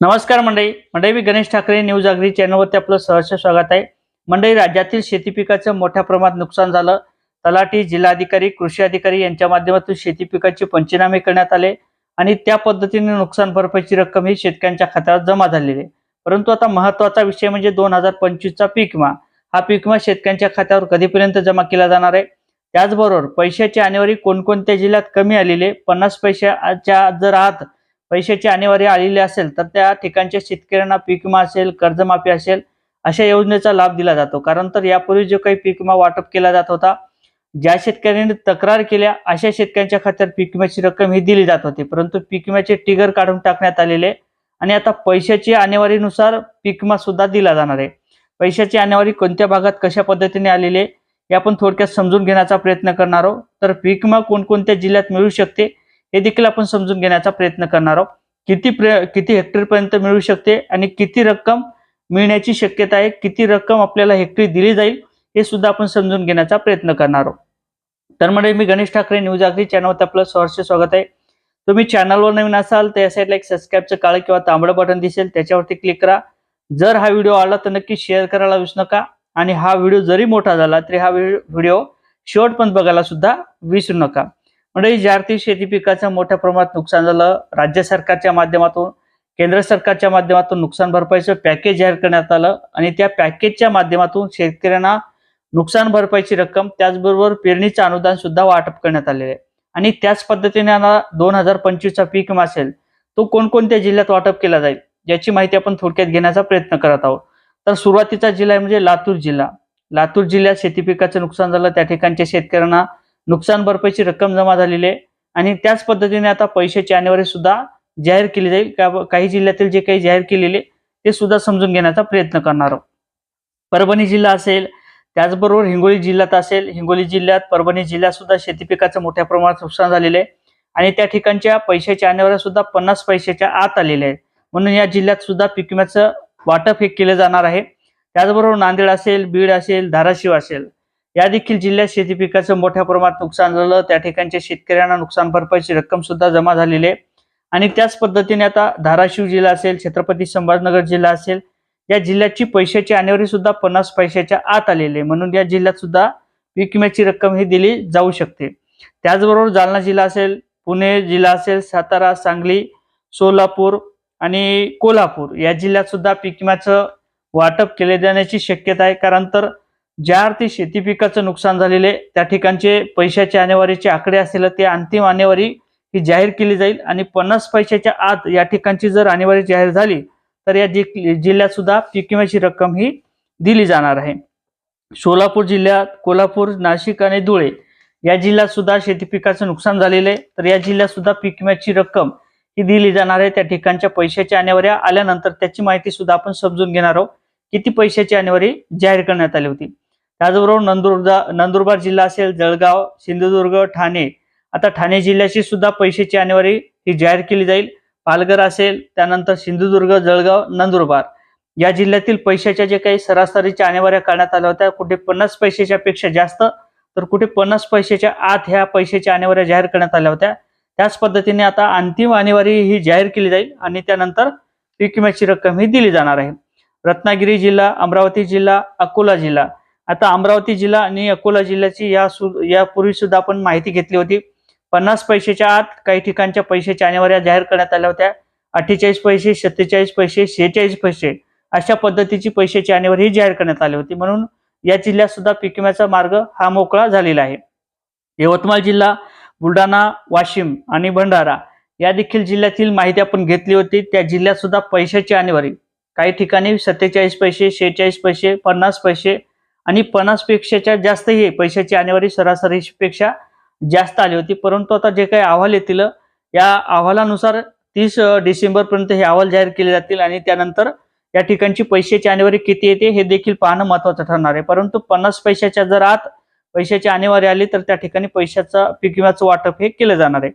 नमस्कार मंडळी मी Ganesh Thackeray news agree चॅनलवरती आपलं सहर्ष स्वागत आहे। मंडळी, राज्यातील शेती पिकाचं मोठ्या प्रमाणात नुकसान झालं। तलाठी, जिल्हाधिकारी, कृषी अधिकारी यांच्या माध्यमातून शेती पिकाचे पंचनामे करण्यात आले आणि त्या पद्धतीने नुकसान भरपाईची रक्कम ही शेतकऱ्यांच्या खात्यावर जमा झालेली आहे। परंतु आता महत्त्वाचा विषय म्हणजे 2025 चा पीक विमा। हा पीक विमा शेतकऱ्यांच्या खात्यावर कधीपर्यंत जमा केला जाणार आहे? त्याचबरोबर पैशाची आणेवारी कोणकोणत्या जिल्ह्यात कमी आलेली आहे? 50 पैशाच्या जर आत पैशाची आणेवारी आलेली असेल तर त्या ठिकाणच्या शेतकऱ्यांना पीक विमा असेल, कर्जमाफी असेल, अशा योजनेचा लाभ दिला जातो। कारण तर यापूर्वी जो काही पीक विमा वाटप केला जात होता, ज्या शेतकऱ्यांनी तक्रार केल्या अशा शेतकऱ्यांच्या खात्यात पीक विम्याची रक्कम ही दिली जात होती। परंतु पीक विम्याचे टिगर काढून टाकण्यात आलेले आणि आता पैशाची आणेवारीनुसार पीक विमा सुद्धा दिला जाणार आहे। पैशाची आणेवारी कोणत्या भागात कशा पद्धतीने आलेली आहे हे आपण थोडक्यात समजून घेण्याचा प्रयत्न करणार आहोत। तर पीक विमा कोणकोणत्या जिल्ह्यात मिळू शकते हे देखील आपण समजून घेण्याचा प्रयत्न करणार आहोत। किती हेक्टर पर्यंत मिळू शकते आणि किती रक्कम मिळण्याची शक्यता आहे, किती रक्कम आपल्याला हेक्टरी दिली जाईल हे सुद्धा आपण समजून घेण्याचा प्रयत्न करणार आहोत। तर म्हणजे मी गणेश ठाकरे न्यूज अग्री चॅनलवर आपलं सहर्ष स्वागत आहे। तुम्ही चॅनलवर नवीन असाल तर या साईडला एक सबस्क्राइबचं काळं किंवा तांबडं बटन दिसेल, त्याच्यावरती क्लिक करा। जर हा व्हिडिओ आवडला तर नक्की शेअर करायला विसरू नका आणि हा व्हिडिओ जरी मोठा झाला तरी हा व्हिडिओ शेवटपर्यंत बघायला सुद्धा विसरू नका। म्हणजे ज्या अर्थी शेती पिकाचं मोठ्या प्रमाणात नुकसान झालं, राज्य सरकारच्या माध्यमातून, केंद्र सरकारच्या माध्यमातून नुकसान भरपाईचं पॅकेज जाहीर करण्यात आलं आणि त्या पॅकेजच्या माध्यमातून शेतकऱ्यांना नुकसान भरपाईची रक्कम त्याचबरोबर पेरणीचं अनुदान सुद्धा वाटप करण्यात आलेले आहे। आणि त्याच पद्धतीने 2025 चा पीक विमा असेल तो कोणकोणत्या जिल्ह्यात वाटप केला जाईल याची माहिती आपण थोडक्यात घेण्याचा प्रयत्न करत आहोत। तर सुरुवातीचा जिल्हा म्हणजे लातूर जिल्हा। लातूर जिल्ह्यात शेती पिकाचं नुकसान झालं, त्या ठिकाणच्या शेतकऱ्यांना नुकसान भरपाईची रक्कम जमा झालेली आहे आणि त्याच पद्धतीने आता पैशाची आणेवारी सुद्धा जाहीर केली जाईल। काही जिल्ह्यातील जे काही जाहीर केलेले ते सुद्धा समजून घेण्याचा प्रयत्न करणार आहोत। परभणी जिल्हा असेल, त्याचबरोबर हिंगोली जिल्ह्यात असेल, हिंगोली जिल्ह्यात, परभणी जिल्ह्यात सुद्धा शेती पिकाचं मोठ्या प्रमाणात नुकसान झालेले आहे आणि त्या ठिकाणच्या पैशाच्या आणेवारी सुद्धा 50 पैशाच्या आत आलेले आहेत। म्हणून या जिल्ह्यात सुद्धा पीक विम्याचं वाटप हे केले जाणार आहे। त्याचबरोबर नांदेड असेल, बीड असेल, धाराशिव असेल, या देखील जिल्ह्यात शेती पिकाचं मोठ्या प्रमाणात नुकसान झालं, त्या ठिकाणच्या शेतकऱ्यांना नुकसान भरपाईची रक्कम सुद्धा जमा झालेली आहे। आणि त्याच पद्धतीने आता धाराशिव जिल्हा असेल, छत्रपती संभाजीनगर जिल्हा असेल, या जिल्ह्याची पैशाची आणेवारी सुद्धा 50 पैशाच्या आत आलेली आहे। म्हणून या जिल्ह्यात सुद्धा पीक विम्याची रक्कम ही दिली जाऊ शकते। त्याचबरोबर जालना जिल्हा असेल, पुणे जिल्हा असेल, सातारा, सांगली, सोलापूर आणि कोल्हापूर या जिल्ह्यात सुद्धा पीक विम्याचं वाटप केले जाण्याची शक्यता आहे। कारण तर ज्या अर्थी शेती पिकाचं नुकसान झालेले त्या ठिकाणचे पैशाच्या आणेवारीचे आकडे असतील ते अंतिम आणेवारी ही जाहीर केली जाईल आणि 50 पैशाच्या आत या ठिकाणची जर आणेवारी जाहीर झाली तर या जिल्ह्यात सुद्धा पीक विम्याची रक्कम ही दिली जाणार आहे। सोलापूर जिल्ह्यात, कोल्हापूर, नाशिक आणि धुळे या जिल्ह्यात सुद्धा शेती पिकाचं नुकसान झालेलं आहे, तर या जिल्ह्यात सुद्धा पीक विम्याची रक्कम ही दिली जाणार आहे। त्या ठिकाणच्या पैशाच्या आणेवारी आल्यानंतर त्याची माहिती सुद्धा आपण समजून घेणार आहोत, किती पैशाची आणेवारी जाहीर करण्यात आली होती। त्याचबरोबर नंदुरबार जिल्हा असेल, जळगाव, सिंधुदुर्ग, ठाणे, आता ठाणे जिल्ह्याची सुद्धा पैशाची आणेवारी ही जाहीर केली जाईल। पालघर असेल, त्यानंतर सिंधुदुर्ग, जळगाव, नंदुरबार या जिल्ह्यातील पैशाच्या जे काही सरासरीच्या आणेवाऱ्या करण्यात आल्या होत्या, कुठे 50 पैशाच्या पेक्षा जास्त तर कुठे 50 पैशाच्या आत ह्या पैशाच्या आणेवाऱ्या जाहीर करण्यात आल्या होत्या। त्याच पद्धतीने आता अंतिम आणेवारी ही जाहीर केली जाईल आणि त्यानंतर पीक विम्याची रक्कम ही दिली जाणार आहे। रत्नागिरी जिल्हा, अमरावती जिल्हा, अकोला जिल्हा, आता अमरावती जिल्हा आणि अकोला जिल्ह्याची यापूर्वी सुद्धा आपण माहिती घेतली होती। 50 पैशाच्या आत काही ठिकाणच्या पैशाच्या आणेवाऱ्या जाहीर करण्यात आल्या होत्या। 48 पैसे, 47 पैसे, 46 पैसे अशा पद्धतीची पैशाची आणेवारी ही जाहीर करण्यात आली होती। म्हणून या जिल्ह्यात सुद्धा पीक विम्याचा मार्ग हा मोकळा झालेला आहे। यवतमाळ जिल्हा, बुलढाणा, वाशिम आणि भंडारा या देखील जिल्ह्यातील माहिती आपण घेतली होती। त्या जिल्ह्यात सुद्धा पैशाची आणेवारी काही ठिकाणी 47 पैसे, 46 पैसे, 50 पैसे आणि 50 पेक्षाच्या जास्तही पैशाची आणेवारी सरासरीपेक्षा जास्त आली होती। परंतु आता जे काही अहवाल येतील या अहवालानुसार 30 डिसेंबर पर्यंत हे अहवाल जाहीर केले जातील आणि त्यानंतर या ठिकाणची पैशाची आणेवारी किती येते हे देखील पाहणं महत्त्वाचं ठरणार आहे। परंतु 50 पैशाच्या जर आत पैशाची आणेवारी आली तर त्या ठिकाणी पैशाचा पीक विम्याचं वाटप हे केलं जाणार आहे।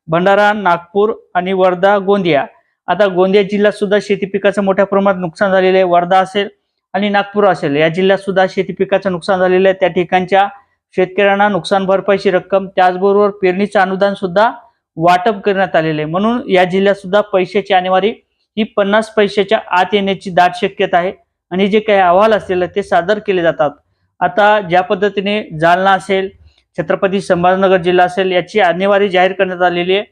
भंडारा, नागपूर आणि वर्धा, गोंदिया, आता गोंदिया जिल्ह्यात सुद्धा शेती पिकाचं मोठ्या प्रमाणात नुकसान झालेलं आहे। वर्धा असेल आणि नागपूर असेल या जिल्ह्यात सुद्धा शेती पिकाचं नुकसान झालेलं आहे। त्या ठिकाणच्या शेतकऱ्यांना नुकसान भरपाईची रक्कम त्याचबरोबर पेरणीचं अनुदान सुद्धा वाटप करण्यात आलेले आहे। म्हणून या जिल्ह्यात सुद्धा पैशाची आणेवारी ही 50 पैशाच्या आत येण्याची दाट शक्यता आहे आणि जे काही अहवाल असलेले ते सादर केले जातात. आता ज्या पद्धतीने जालना असेल, छत्रपती संभाजीनगर जिल्हा असेल याची आणेवारी जाहीर करण्यात आलेली आहे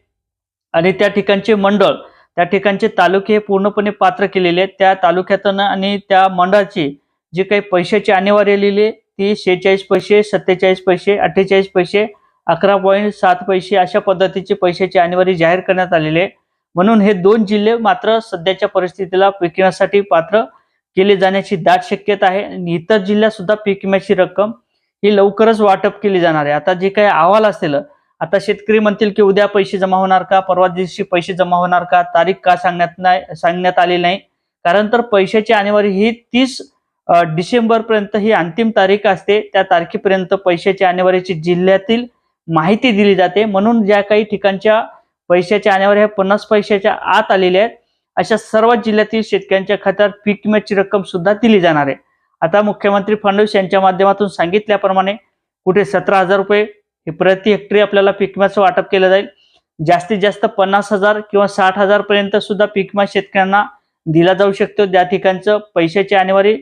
आणि त्या ठिकाणचे मंडळ, त्या ठिकाणचे तालुके हे पूर्णपणे पात्र केलेले आहेत. त्या तालुक्यातून आणि त्या मंडळाची जी काही पैशाची आणेवारी आलेली आहे ती 46 पैसे, 47 पैसे, 48 पैसे, 11.7 पैसे अशा पद्धतीची पैशाची आणेवारी जाहीर करण्यात आलेली आहे. म्हणून हे 2 जिल्हे मात्र सध्याच्या परिस्थितीला पीक विम्यासाठी पात्र केले जाण्याची दाट शक्यता आहे आणि इतर जिल्ह्यात सुद्धा पीक विम्याची रक्कम ही लवकरच वाटप केली जाणार आहे. आता जे काही अहवाल असेल, आता शेतकरी म्हणतील की उद्या पैसे जमा होणार का, परवा दिवशी पैसे जमा होणार का, तारीख का सांगण्यात आलेली नाही. कारण तर पैशाची आणेवारी ही 30 डिसेंबर पर्यंत ही अंतिम तारीख असते. त्या तारखेपर्यंत पैशाची आणेवारीची जिल्ह्यातील माहिती दिली जाते. म्हणून ज्या काही ठिकाणच्या पैशाच्या आणेवारी ह्या 50 पैशाच्या आत आलेल्या आहेत अशा सर्व जिल्ह्यातील शेतकऱ्यांच्या खात्यावर पीक विम्याची रक्कम सुद्धा दिली जाणार आहे. आता मुख्यमंत्री फडणवीस यांच्या माध्यमातून सांगितल्याप्रमाणे कुठे 17,000 रुपये हे प्रति हेक्टरी आपल्याला पीक विम्याचं वाटप केलं जाईल. जास्तीत जास्त 50,000 किंवा 60,000 पर्यंत सुद्धा पीक विमा शेतकऱ्यांना दिला जाऊ शकतो. ज्या ठिकाणचं पैशाची आणेवारी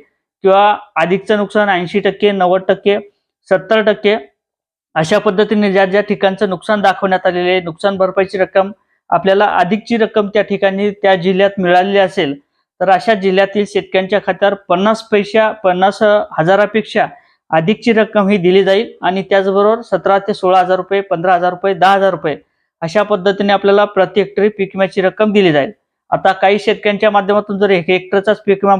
किंवा अधिकचं नुकसान 80%, 90%, 70% अशा पद्धतीने ज्या ज्या ठिकाणचं नुकसान दाखवण्यात आलेले आहे, नुकसान भरपाईची रक्कम आपल्याला अधिकची रक्कम त्या ठिकाणी त्या जिल्ह्यात मिळालेली असेल तर अशा जिल्ह्यातील शेतकऱ्यांच्या खात्यावर 50,000पेक्षा अधिकची रक्कम ही दिली जाईल आणि त्याचबरोबर 17,000 ते 16,000 रुपये, 15,000 रुपये, 10,000 रुपये अशा पद्धतीने आपल्याला प्रति हेक्टरी पीक विम्याची रक्कम दिली जाईल. आता काही शेतकऱ्यांच्या माध्यमातून जर हेक्टरचाच पीक विमा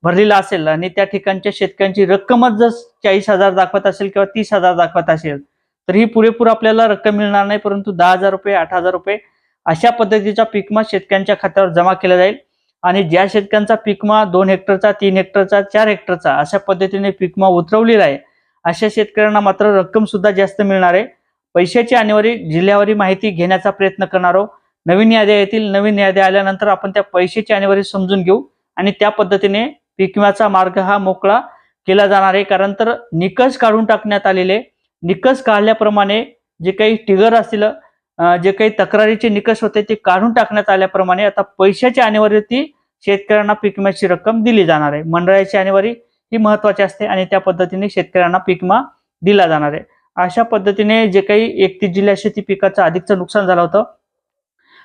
भरलेला असेल आणि त्या ठिकाणच्या शेतकऱ्यांची रक्कमच जर 40,000 दाखवत असेल किंवा 30,000 दाखवत असेल तर ही पुरेपूर आपल्याला रक्कम मिळणार नाही, परंतु 10,000 रुपये, 8,000 रुपये अशा पद्धतीचा पीक विमा शेतकऱ्यांच्या खात्यावर जमा केला जाईल. आणि ज्या शेतकऱ्यांचा पीक विमा 2 हेक्टरचा, 3 हेक्टरचा, 4 हेक्टरचा अशा पद्धतीने पीक विमा उतरवलेला आहे अशा शेतकऱ्यांना मात्र रक्कम सुद्धा जास्त मिळणार आहे. पैशाची आणेवारी जिल्ह्यावारी माहिती घेण्याचा प्रयत्न करणार आहोत. नवीन याद्या येतील, नवीन याद्या आल्यानंतर आपण त्या पैशाची आणेवारी समजून घेऊ आणि त्या पद्धतीने पीक विम्याचा मार्ग हा मोकळा केला जाणार आहे. कारण तर निकष काढून टाकण्यात आलेले, निकष काढल्याप्रमाणे जे काही टिगर असतील, जे काही तक्रारीचे निकष होते ते काढून टाकण्यात आल्याप्रमाणे आता पैशाची आणेवारीवरती शेतकऱ्यांना पीक विम्याची रक्कम दिली जाणार आहे. मंडळाची आणेवारी ही महत्वाची असते आणि त्या पद्धतीने शेतकऱ्यांना पीक विमा दिला जाणार आहे. अशा पद्धतीने जे काही 31 जिल्ह्यात शेती पिकाचं अधिकचं नुकसान झालं होतं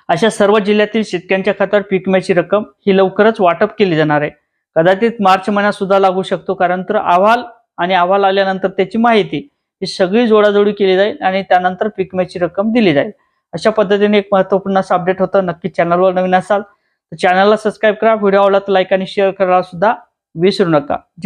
अशा सर्व जिल्ह्यातील शेतकऱ्यांच्या खात्यावर पीक विम्याची रक्कम ही लवकरच वाटप केली जाणार आहे. कदाचित मार्च महिन्यात सुद्धा लागू शकतो, कारण तर अहवाल आल्यानंतर त्याची माहिती ही सगळी जोडाजोडी केली जाईल आणि त्यानंतर पीक विम्याची रक्कम दिली जाईल. अशा पद्धतीने एक महत्त्वपूर्ण असं अपडेट होतं. नक्की चॅनलवर नवीन असाल तर चॅनलला सबस्क्राईब करा, व्हिडिओ आवडला तर लाईक आणि शेअर करायला सुद्धा विसरू नका.